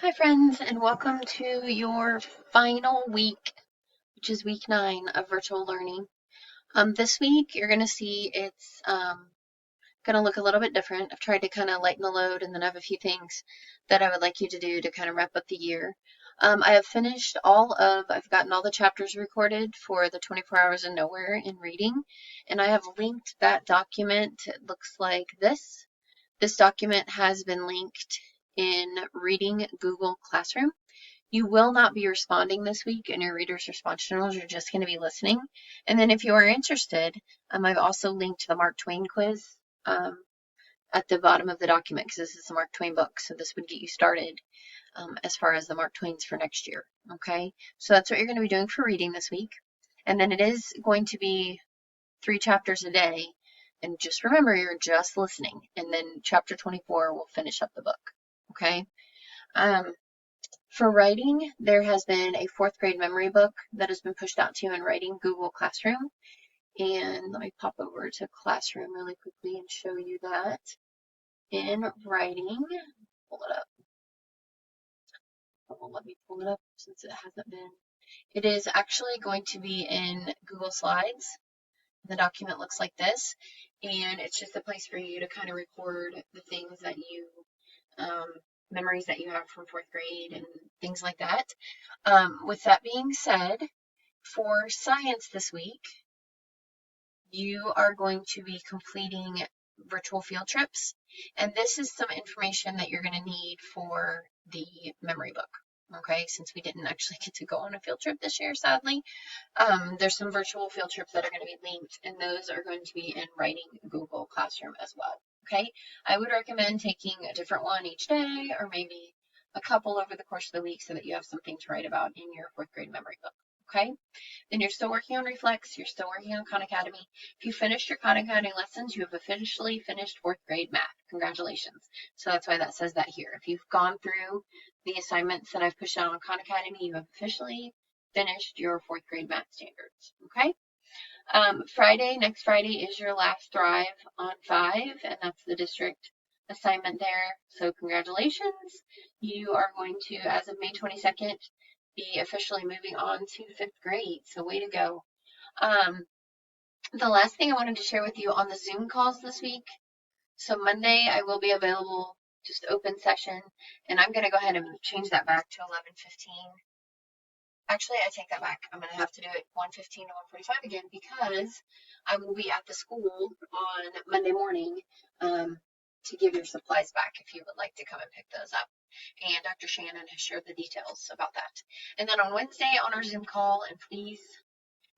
Hi, friends, and welcome to your final week, which is week 9 of virtual learning. This week, you're going to see it's going to look a little bit different. I've tried to kind of lighten the load, and then I have a few things that I would like you to do to kind of wrap up the year. I have finished I've gotten all the chapters recorded for the 24 Hours of Nowhere in reading, and I have linked that document. It looks like this. This document has been linked in Reading Google Classroom. You will not be responding this week in your reader's response journals. You're just going to be listening. And then if you are interested, I've also linked the Mark Twain quiz at the bottom of the document because this is a Mark Twain book. So this would get you started as far as the Mark Twains for next year. Okay, so that's what you're going to be doing for reading this week. And then it is going to be 3 chapters a day. And just remember, you're just listening. And then chapter 24 will finish up the book. Okay. For writing, there has been a 4th grade memory book that has been pushed out to you in Writing Google Classroom. And let me pop over to Classroom really quickly and show you that. In Writing, pull it up. Let me pull it up since it hasn't been. It is actually going to be in Google Slides. The document looks like this, and it's just a place for you to kind of record the things that you, memories that you have from 4th grade and things like that. With that being said, for science this week, you are going to be completing virtual field trips, and this is some information that you're going to need for the memory book. Okay, since we didn't actually get to go on a field trip this year, sadly, there's some virtual field trips that are going to be linked, and those are going to be in Writing Google Classroom as well. Okay, I would recommend taking a different one each day, or maybe a couple over the course of the week so that you have something to write about in your 4th grade memory book. Okay, then you're still working on Reflex, you're still working on Khan Academy. If you finished your Khan Academy lessons, you have officially finished 4th grade math. Congratulations. So that's why that says that here. If you've gone through the assignments that I've pushed out on Khan Academy, you have officially finished your 4th grade math standards. Okay. Next Friday is your last Thrive on 5, and that's the district assignment there. So congratulations. You are going to, as of May 22nd, be officially moving on to 5th grade. So way to go. The last thing I wanted to share with you on the Zoom calls this week. So Monday I will be available, just open session, and I'm going to go ahead and change that back to 11:15. Actually, I take that back. I'm going to have to do it 1:15 to 1:45 again because I will be at the school on Monday morning to give your supplies back if you would like to come and pick those up. And Dr. Shannon has shared the details about that. And then on Wednesday on our Zoom call, and please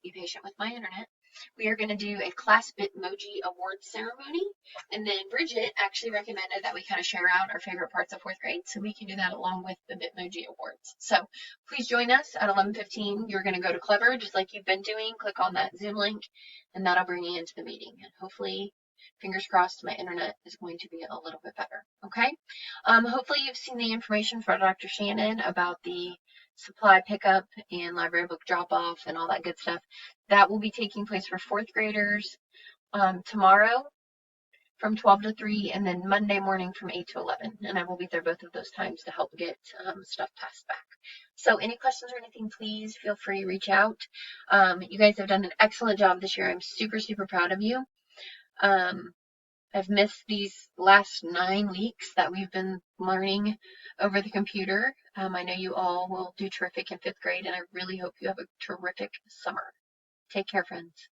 be patient with my internet, we are going to do a class Bitmoji awards ceremony. And then Bridget actually recommended that we kind of share out our favorite parts of 4th grade, so we can do that along with the Bitmoji awards. So please join us at 11:15. You're going to go to Clever, just like you've been doing. Click on that Zoom link, and that'll bring you into the meeting. And hopefully, fingers crossed, my internet is going to be a little bit better. Okay. Hopefully you've seen the information from Dr. Shannon about the supply pickup and library book drop off and all that good stuff. That will be taking place for 4th graders tomorrow from 12 to 3, and then Monday morning from 8 to 11. And I will be there both of those times to help get stuff passed back. So any questions or anything, please feel free to reach out. You guys have done an excellent job this year. I'm super, super proud of you. I've missed these last 9 weeks that we've been learning over the computer. I know you all will do terrific in 5th grade, and I really hope you have a terrific summer. Take care, friends.